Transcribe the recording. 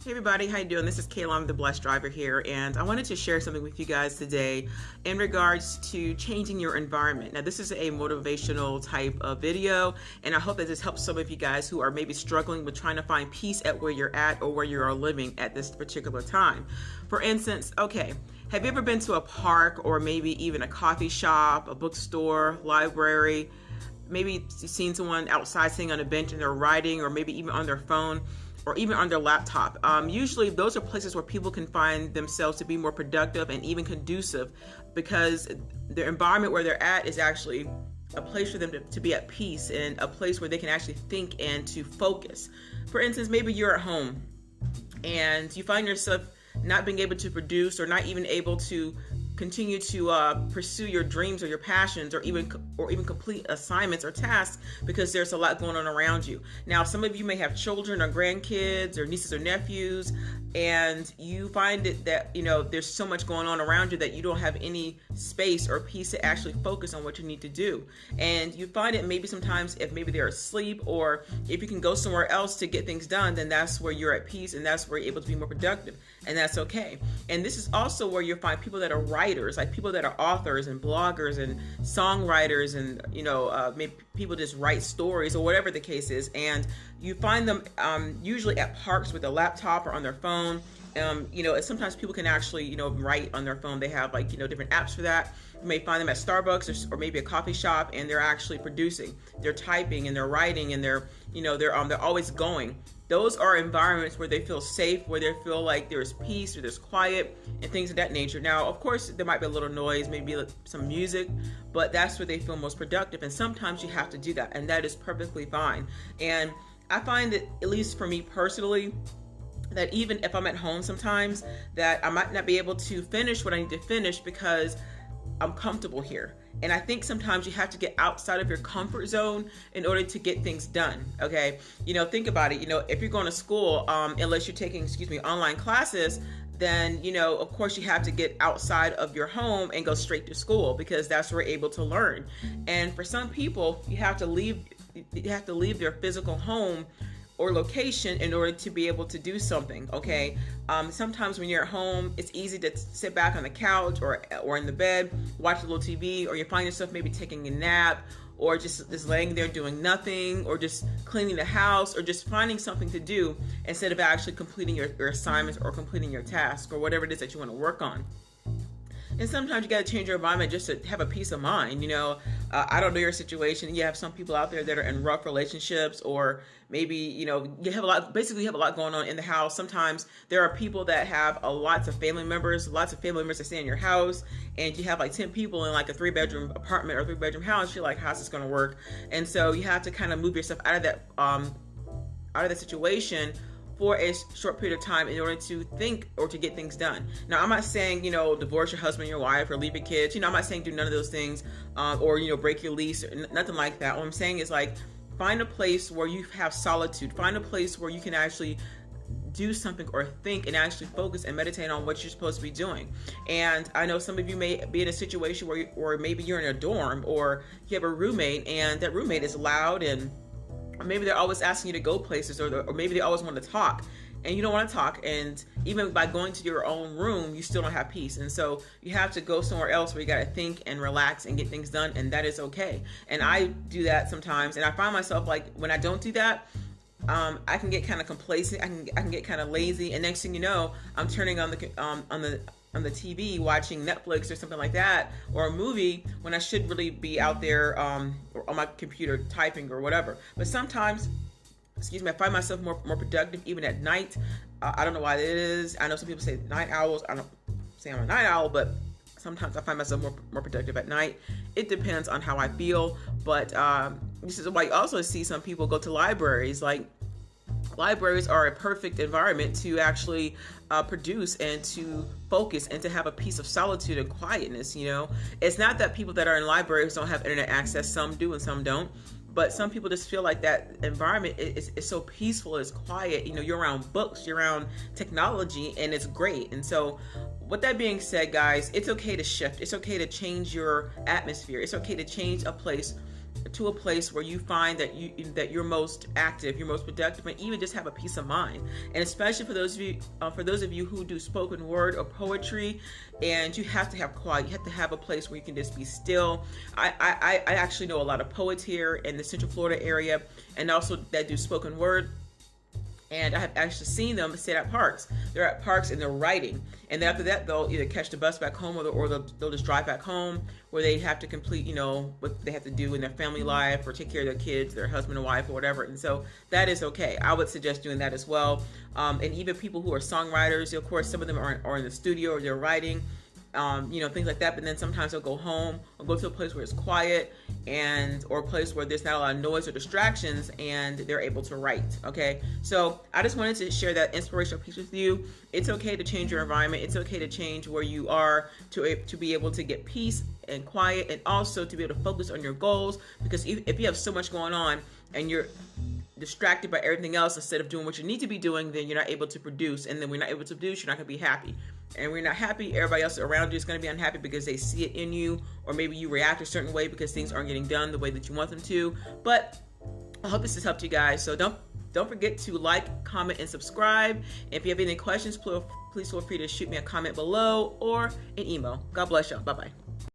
Hey everybody, how you doing? This is Kayla, I'm the Blessed Driver here, and I wanted to share something with you guys today in regards to changing your environment. Now, this is a motivational type of video, and I hope that this helps some of you guys who are maybe struggling with trying to find peace at where you're at or where you are living at this particular time. For instance, okay, have you ever been to a park or maybe even a coffee shop, a bookstore, library? Maybe you've seen someone outside sitting on a bench and they're writing, or maybe even on their phone, or even on their laptop. Usually those are places where people can find themselves to be more productive and even conducive, because the environment where they're at is actually a place for them to be at peace, and a place where they can actually think and to focus. For instance, maybe you're at home and you find yourself not being able to produce, or not even able to continue to pursue your dreams or your passions, or even complete assignments or tasks, because there's a lot going on around you. Now, some of you may have children or grandkids or nieces or nephews, and you find it that there's so much going on around you that you don't have any space or peace to actually focus on what you need to do. And you find it maybe sometimes, if maybe they're asleep, or if you can go somewhere else to get things done, then that's where you're at peace, and that's where you're able to be more productive, and that's okay. And this is also where you'll find people that are writers, like people that are authors and bloggers and songwriters, and maybe people just write stories or whatever the case is. And you find them usually at parks with a laptop or on their phone. Sometimes people can actually write on their phone. They have different apps for that. You may find them at Starbucks or maybe a coffee shop, and they're actually producing, they're typing, and they're writing, and they're always going. Those are environments where they feel safe, where they feel like there's peace, or there's quiet, and things of that nature. Now, of course, there might be a little noise, maybe some music, but that's where they feel most productive. And sometimes you have to do that, and that is perfectly fine. And I find that, at least for me personally, that even if I'm at home sometimes, that I might not be able to finish what I need to finish because I'm comfortable here. And I think sometimes you have to get outside of your comfort zone in order to get things done. Okay. Think about it. If you're going to school, unless you're taking, online classes, then, of course you have to get outside of your home and go straight to school, because that's where you're able to learn. And for some people, you have to leave their physical home or location in order to be able to do something. Okay. Sometimes when you're at home, it's easy to sit back on the couch or in the bed, watch a little TV, or you find yourself maybe taking a nap, or just laying there doing nothing, or just cleaning the house, or just finding something to do instead of actually completing your assignments or completing your task or whatever it is that you want to work on. And sometimes you got to change your environment just to have a peace of mind. I don't know your situation. You have some people out there that are in rough relationships, or maybe, you have a lot going on in the house. Sometimes there are people that have lots of family members that stay in your house, and you have like 10 people in like a 3-bedroom apartment or 3-bedroom house. You're like, how's this going to work? And so you have to kind of move yourself out of that situation for a short period of time in order to think or to get things done. Now, I'm not saying, divorce your husband, your wife, or leave your kids. I'm not saying do none of those things, or, break your lease, or nothing like that. What I'm saying is, like, find a place where you have solitude. Find a place where you can actually do something or think and actually focus and meditate on what you're supposed to be doing. And I know some of you may be in a situation where maybe you're in a dorm, or you have a roommate, and that roommate is loud, and maybe they're always asking you to go places, or maybe they always want to talk, and you don't want to talk. And even by going to your own room, you still don't have peace. And so you have to go somewhere else where you got to think and relax and get things done, and that is okay. And I do that sometimes, and I find myself, like, when I don't do that, I can get kind of complacent. I can get kind of lazy, and next thing you know, I'm turning on the TV watching Netflix or something like that, or a movie, when I should really be out there or on my computer typing or whatever. But sometimes, I find myself more productive even at night. I don't know why that is. I know some people say night owls. I don't say I'm a night owl, but sometimes I find myself more productive at night. It depends on how I feel. But this is why you also see some people go to libraries. Like, libraries are a perfect environment to actually produce and to focus and to have a piece of solitude and quietness. It's not that people that are in libraries don't have internet access. Some do and some don't. But some people just feel like that environment is so peaceful, it's quiet. You're around books, you're around technology, and it's great. And so, with that being said, guys, it's okay to shift. It's okay to change your atmosphere. It's okay to change a place to a place where you find that you're most active, you're most productive, and even just have a peace of mind. And especially for those of you who do spoken word or poetry, and you have to have quiet, you have to have a place where you can just be still. I actually know a lot of poets here in the Central Florida area, and also that do spoken word. And I have actually seen them sit at parks. They're at parks and they're writing. And then after that, they'll either catch the bus back home, or they'll just drive back home, where they have to complete, what they have to do in their family life, or take care of their kids, their husband and wife, or whatever. And so that is okay. I would suggest doing that as well. And even people who are songwriters, of course, some of them are in the studio or they're writing. Things like that. But then sometimes they'll go home or go to a place where it's quiet, or a place where there's not a lot of noise or distractions, and they're able to write. Okay, so I just wanted to share that inspirational piece with you. It's okay to change your environment. It's okay to change where you are to be able to get peace and quiet, and also to be able to focus on your goals. Because if you have so much going on and you're distracted by everything else instead of doing what you need to be doing, then you're not able to produce. And then when you're not able to produce, you're not going to be happy. And when you're not happy, everybody else around you is going to be unhappy because they see it in you, or maybe you react a certain way because things aren't getting done the way that you want them to. But I hope this has helped you guys. So don't forget to like, comment, and subscribe. If you have any questions, please feel free to shoot me a comment below or an email. God bless y'all. Bye-bye.